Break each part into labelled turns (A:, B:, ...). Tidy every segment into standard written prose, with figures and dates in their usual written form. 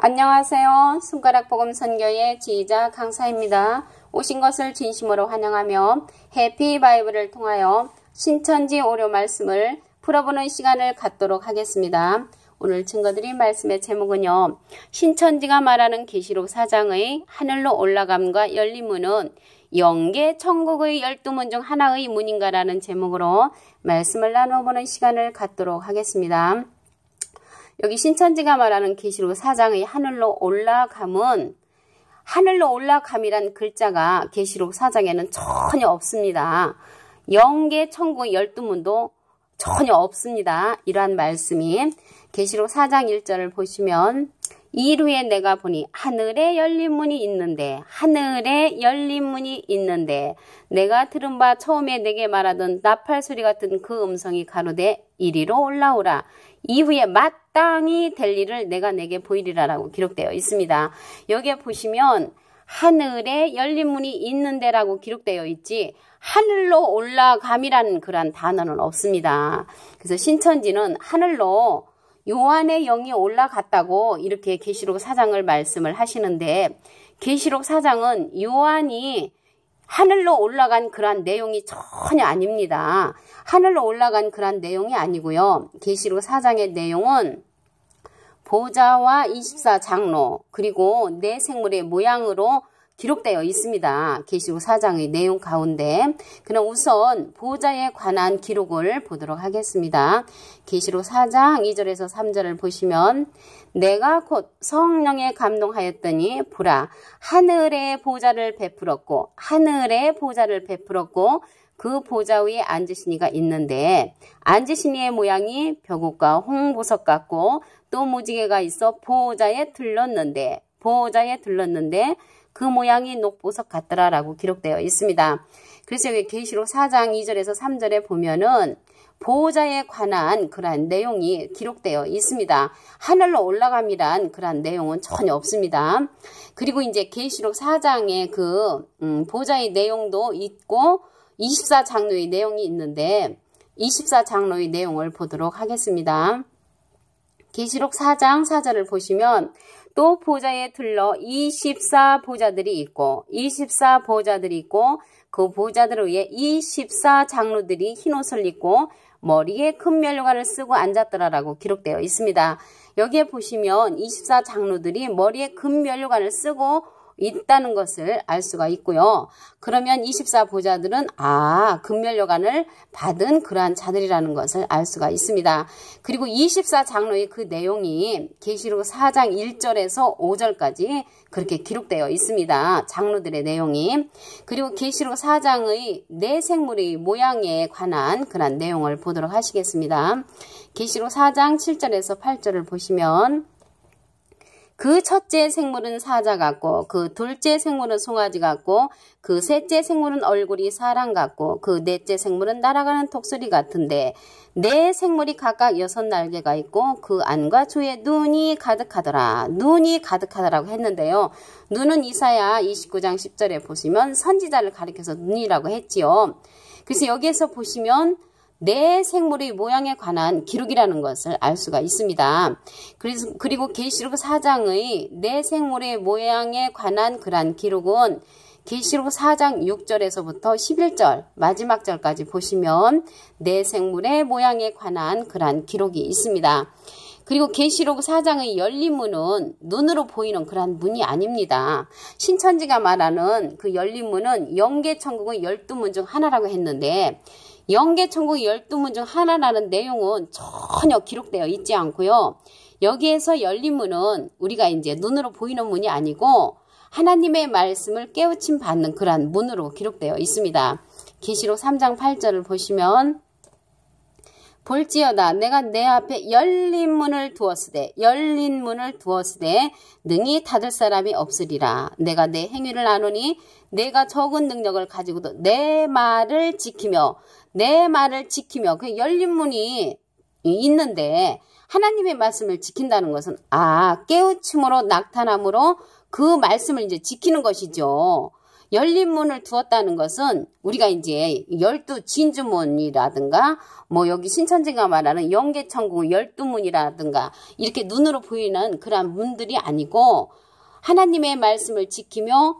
A: 안녕하세요. 손가락복음 선교의 지휘자 강사입니다. 오신 것을 진심으로 환영하며 해피 바이블을 통하여 신천지 오류 말씀을 풀어보는 시간을 갖도록 하겠습니다. 오늘 증거드릴 말씀의 제목은요. 신천지가 말하는 계시록 4장의 하늘로 올라감과 열린 문은 영계 천국의 12문 중 하나의 문인가라는 제목으로 말씀을 나눠보는 시간을 갖도록 하겠습니다. 여기 신천지가 말하는 계시록 4장의 하늘로 올라감은 하늘로 올라감이란 글자가 계시록 4장에는 전혀 없습니다. 영계 천국의 12문도 전혀 없습니다. 이러한 말씀이 계시록 4장 1절을 보시면 이후에 내가 보니 하늘에 열린 문이 있는데 내가 들은 바 처음에 내게 말하던 나팔 소리 같은 그 음성이 가로되 이리로 올라오라. 이후에 마땅히 될 일을 내가 내게 보이리라라고 기록되어 있습니다. 여기에 보시면 하늘에 열린 문이 있는데라고 기록되어 있지 하늘로 올라감이라는 그런 단어는 없습니다. 그래서 신천지는 하늘로 요한의 영이 올라갔다고 이렇게 계시록 4장을 말씀을 하시는데 계시록 4장은 요한이 하늘로 올라간 그러한 내용이 전혀 아닙니다. 하늘로 올라간 그러한 내용이 아니고요. 계시록 4장의 내용은 보좌와 24장로 그리고 네 생물의 모양으로 기록되어 있습니다. 계시록 4장의 내용 가운데 그럼 우선 보좌에 관한 기록을 보도록 하겠습니다. 계시록 4장 2절에서 3절을 보시면 내가 곧 성령에 감동하였더니 보라 하늘의 보좌를 베풀었고 그 보좌 위에 앉으신 이가 있는데 앉으신 이의 모양이 벼국과 홍보석 같고 또 무지개가 있어 보좌에 들렀는데 그 모양이 녹보석 같더라라고 기록되어 있습니다. 그래서 여기 계시록 4장 2절에서 3절에 보면은 보호자에 관한 그러한 내용이 기록되어 있습니다. 하늘로 올라감이란 그러한 내용은 전혀 없습니다. 그리고 이제 계시록 4장의 그 보호자의 내용도 있고 24장로의 내용이 있는데 24장로의 내용을 보도록 하겠습니다. 계시록 4장 4절을 보시면 또 보좌에 들러 24보좌들이 있고 그 보좌들 위에 24장로들이 흰옷을 입고 머리에 큰 면류관을 쓰고 앉았더라라고 기록되어 있습니다. 여기에 보시면 24장로들이 머리에 큰 면류관을 쓰고 있다는 것을 알 수가 있고요. 그러면 24보좌들은 금면류관을 받은 그러한 자들이라는 것을 알 수가 있습니다. 그리고 24장로의 그 내용이 계시록 4장 1절에서 5절까지 그렇게 기록되어 있습니다. 장로들의 내용이. 그리고 계시록 4장의 네 생물의 모양에 관한 그러한 내용을 보도록 하시겠습니다. 계시록 4장 7절에서 8절을 보시면 그 첫째 생물은 사자 같고 그 둘째 생물은 송아지 같고 그 셋째 생물은 얼굴이 사람 같고 그 넷째 생물은 날아가는 독수리 같은데 네 생물이 각각 6날개가 있고 그 안과 주에 눈이 가득하더라고 했는데요. 눈은 이사야 29장 10절에 보시면 선지자를 가리켜서 눈이라고 했지요. 그래서 여기에서 보시면 네 생물의 모양에 관한 기록이라는 것을 알 수가 있습니다. 그리고 계시록 4장의 네 생물의 모양에 관한 그러한 기록은 계시록 4장 6절에서부터 11절 마지막 절까지 보시면 네 생물의 모양에 관한 그러한 기록이 있습니다. 그리고 계시록 4장의 열린 문은 눈으로 보이는 그러한 문이 아닙니다. 신천지가 말하는 그 열린 문은 영계 천국의 12문 중 하나라고 했는데 영계 천국의 12문 중 하나라는 내용은 전혀 기록되어 있지 않고요. 여기에서 열린 문은 우리가 이제 눈으로 보이는 문이 아니고 하나님의 말씀을 깨우침 받는 그러한 문으로 기록되어 있습니다. 계시록 3장 8절을 보시면 볼지어다 내가 내 앞에 열린 문을 두었으되 능히 닫을 사람이 없으리라. 내가 내 행위를 아노니 내가 적은 능력을 가지고도 내 말을 지키며 그 열린 문이 있는데 하나님의 말씀을 지킨다는 것은 깨우침으로 나타남으로 그 말씀을 이제 지키는 것이죠. 열린 문을 두었다는 것은 우리가 이제 12진주문이라든가 뭐 여기 신천지가 말하는 영계천국 12문이라든가 이렇게 눈으로 보이는 그러한 문들이 아니고 하나님의 말씀을 지키며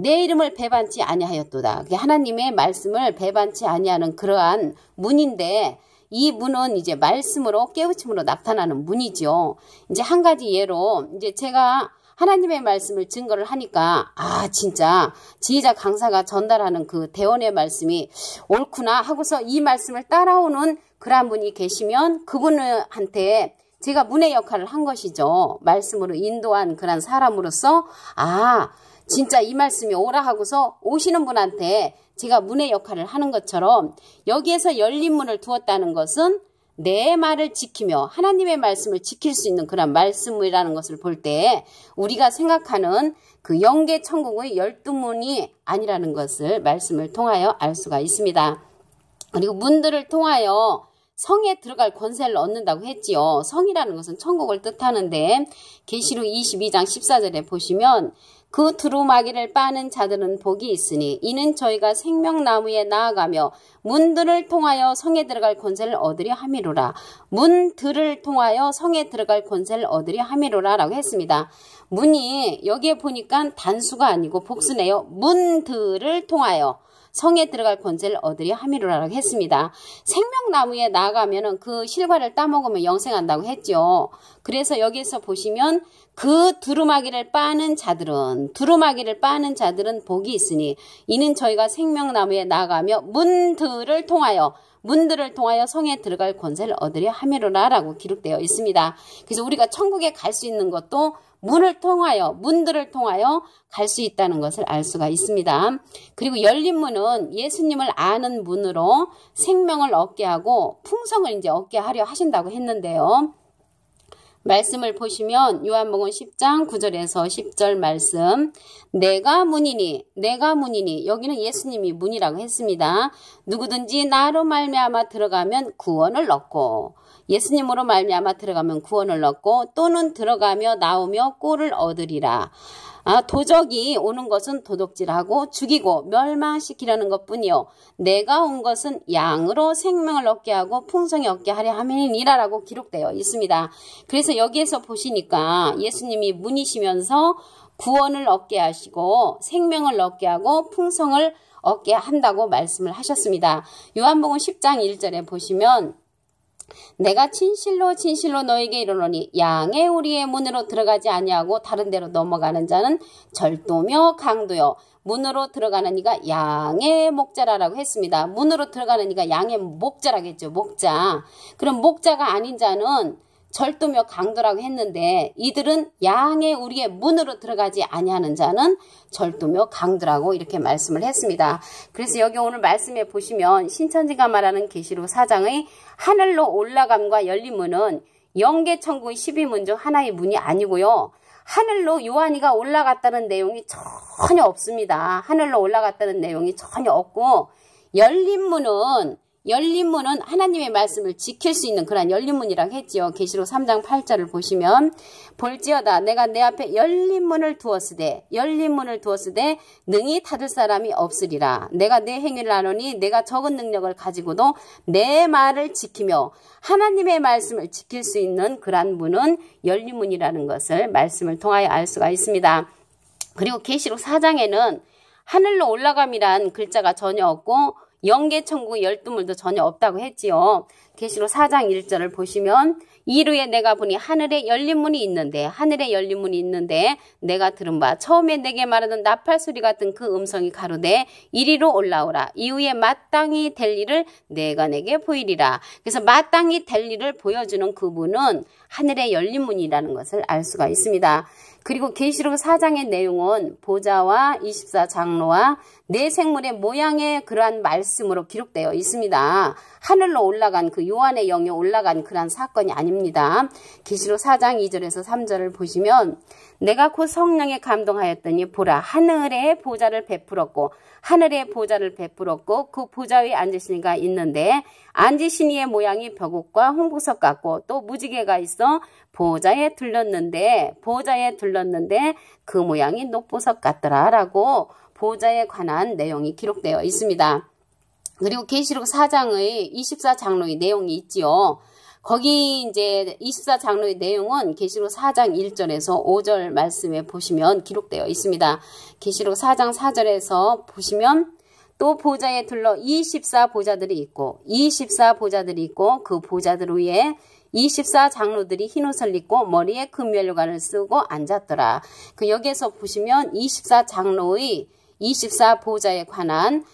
A: 내 이름을 배반치 아니하였도다. 하나님의 말씀을 배반치 아니하는 그러한 문인데 이 문은 이제 말씀으로 깨우침으로 나타나는 문이죠. 이제 한 가지 예로 이제 제가 하나님의 말씀을 증거를 하니까 진짜 지휘자 강사가 전달하는 그 대원의 말씀이 옳구나 하고서 이 말씀을 따라오는 그러한 분이 계시면 그분한테 제가 문의 역할을 한 것이죠. 말씀으로 인도한 그런 사람으로서 진짜 이 말씀이 옳아 하고서 오시는 분한테 제가 문의 역할을 하는 것처럼 여기에서 열린 문을 두었다는 것은 내 말을 지키며 하나님의 말씀을 지킬 수 있는 그런 말씀이라는 것을 볼 때 우리가 생각하는 그 영계 천국의 12문이 아니라는 것을 말씀을 통하여 알 수가 있습니다. 그리고 문들을 통하여 성에 들어갈 권세를 얻는다고 했지요. 성이라는 것은 천국을 뜻하는데 계시록 22장 14절에 보시면 그 두루마기를 빠는 자들은 복이 있으니 이는 저희가 생명나무에 나아가며 문들을 통하여 성에 들어갈 권세를 얻으려 함이로라. 문들을 통하여 성에 들어갈 권세를 얻으려 함이로라 라고 했습니다. 문이 여기에 보니까 단수가 아니고 복수네요. 문들을 통하여 성에 들어갈 권세를 얻으려 함이로라고 했습니다. 생명나무에 나아가면은 그 실과를 따먹으면 영생한다고 했죠. 그래서 여기에서 보시면 그 두루마기를 빠는 자들은 복이 있으니 이는 저희가 생명나무에 나아가며 문들을 통하여 성에 들어갈 권세를 얻으려 함이로라 라고 기록되어 있습니다. 그래서 우리가 천국에 갈 수 있는 것도 문들을 통하여 갈 수 있다는 것을 알 수가 있습니다. 그리고 열린 문은 예수님을 아는 문으로 생명을 얻게 하고 풍성을 이제 얻게 하려 하신다고 했는데요. 말씀을 보시면 요한복음 10장 9절에서 10절 말씀 내가 문이니 여기는 예수님이 문이라고 했습니다. 누구든지 나로 말미암아 들어가면 구원을 얻고 예수님으로 말미암아 들어가면 구원을 얻고 또는 들어가며 나오며 꼴을 얻으리라. 도적이 오는 것은 도둑질하고 죽이고 멸망시키려는 것뿐이요 내가 온 것은 양으로 생명을 얻게 하고 풍성히 얻게 하려 함이니라 라고 기록되어 있습니다. 그래서 여기에서 보시니까 예수님이 문이시면서 구원을 얻게 하시고 생명을 얻게 하고 풍성을 얻게 한다고 말씀을 하셨습니다. 요한복음 10장 1절에 보시면 내가 진실로 너에게 이르노니 양의 우리의 문으로 들어가지 아니하고 다른 데로 넘어가는 자는 절도며 강도요 문으로 들어가는 이가 양의 목자라고 했습니다. 문으로 들어가는 이가 양의 목자라겠죠. 목자. 그럼 목자가 아닌 자는 절도며 강도라고 했는데 이들은 양의 우리의 문으로 들어가지 아니하는 자는 절도며 강도라고 이렇게 말씀을 했습니다. 그래서 여기 오늘 말씀에 보시면 신천지가 말하는 계시록 4장의 하늘로 올라감과 열린 문은 영계천국의 12문 중 하나의 문이 아니고요. 하늘로 요한이가 올라갔다는 내용이 전혀 없습니다. 하늘로 올라갔다는 내용이 전혀 없고 열린 문은 하나님의 말씀을 지킬 수 있는 그런 열린 문이라고 했지요. 계시록 3장 8절을 보시면 볼지어다 내가 내 앞에 열린 문을 두었으되 능히 닫을 사람이 없으리라. 내가 내 행위를 아노니 내가 적은 능력을 가지고도 내 말을 지키며 하나님의 말씀을 지킬 수 있는 그런 문은 열린 문이라는 것을 말씀을 통하여 알 수가 있습니다. 그리고 계시록 4장에는 하늘로 올라감이란 글자가 전혀 없고 영계천국의 12문도 전혀 없다고 했지요. 계시록 4장 1절을 보시면 이루에 내가 보니 하늘에 열린 문이 있는데 내가 들은 바 처음에 내게 말하던 나팔 소리 같은 그 음성이 가로되 이리로 올라오라. 이후에 마땅히 될 일을 내가 내게 보이리라. 그래서 마땅히 될 일을 보여주는 그분은 하늘에 열린 문이라는 것을 알 수가 있습니다. 그리고 계시록 4장의 내용은 보좌와 24장로와 네 생물의 모양의 그러한 말씀으로 기록되어 있습니다. 하늘로 올라간 그 요한의 영에 올라간 그러한 사건이 아닙니다. 계시록 4장 2절에서 3절을 보시면 내가 곧 성령에 감동하였더니 보라 하늘에 보좌를 베풀었고 그 보좌 위에 앉으신 이가 있는데 앉으신 이의 모양이 벽옥과 홍보석 같고 또 무지개가 있어 보좌에 둘렀는데 그 모양이 녹보석 같더라 라고 보좌에 관한 내용이 기록되어 있습니다. 그리고 계시록 4장의 24장로의 내용이 있지요. 거기 이제 24장로의 내용은 계시록 4장 1절에서 5절 말씀에 보시면 기록되어 있습니다. 계시록 4장 4절에서 보시면 또 보좌에 둘러 24보좌들이 있고 24보좌들이 있고 그 보좌들 위에 24장로들이 흰옷을 입고 머리에 금면류관을 쓰고 앉았더라. 그 여기에서 보시면 24장로의 24보좌에 관한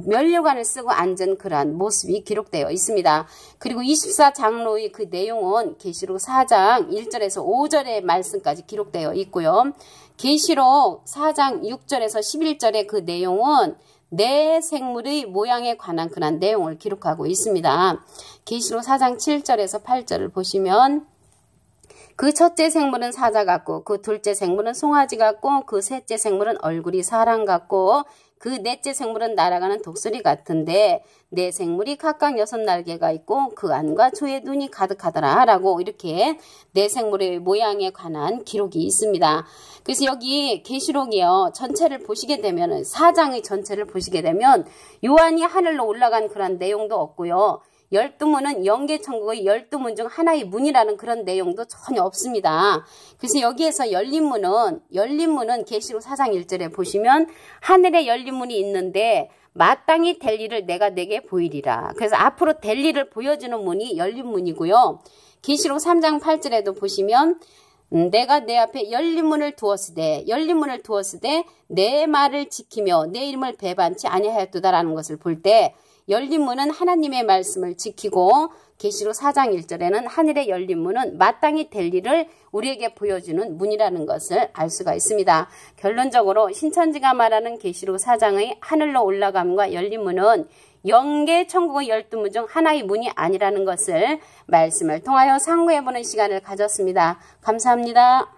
A: 면류관을 쓰고 앉은 그러한 모습이 기록되어 있습니다. 그리고 24장로의 그 내용은 계시록 4장 1절에서 5절의 말씀까지 기록되어 있고요. 계시록 4장 6절에서 11절의 그 내용은 내 생물의 모양에 관한 그런 내용을 기록하고 있습니다. 계시록 4장 7절에서 8절을 보시면 그 첫째 생물은 사자 같고 그 둘째 생물은 송아지 같고 그 셋째 생물은 얼굴이 사람 같고 그 넷째 생물은 날아가는 독수리 같은데 네 생물이 각각 6날개가 있고 그 안과 조에 눈이 가득하더라 라고 이렇게 네 생물의 모양에 관한 기록이 있습니다. 그래서 여기 계시록이요 전체를 보시게 되면 4장의 전체를 보시게 되면 요한이 하늘로 올라간 그런 내용도 없고요. 12문은 영계천국의 12문 중 하나의 문이라는 그런 내용도 전혀 없습니다. 그래서 여기에서 열린 문은 계시록 4장 1절에 보시면 하늘에 열린 문이 있는데 마땅히 될 일을 내가 내게 보이리라. 그래서 앞으로 될 일을 보여주는 문이 열린 문이고요. 계시록 3장 8절에도 보시면 내가 내 앞에 열린 문을 두었으되 내 말을 지키며 내 이름을 배반치 아니하였도다라는 것을 볼 때 열린 문은 하나님의 말씀을 지키고 계시록 4장 1절에는 하늘의 열린 문은 마땅히 될 일을 우리에게 보여주는 문이라는 것을 알 수가 있습니다. 결론적으로 신천지가 말하는 계시록 4장의 하늘로 올라감과 열린 문은 영계 천국의 12문 중 하나의 문이 아니라는 것을 말씀을 통하여 상고해보는 시간을 가졌습니다. 감사합니다.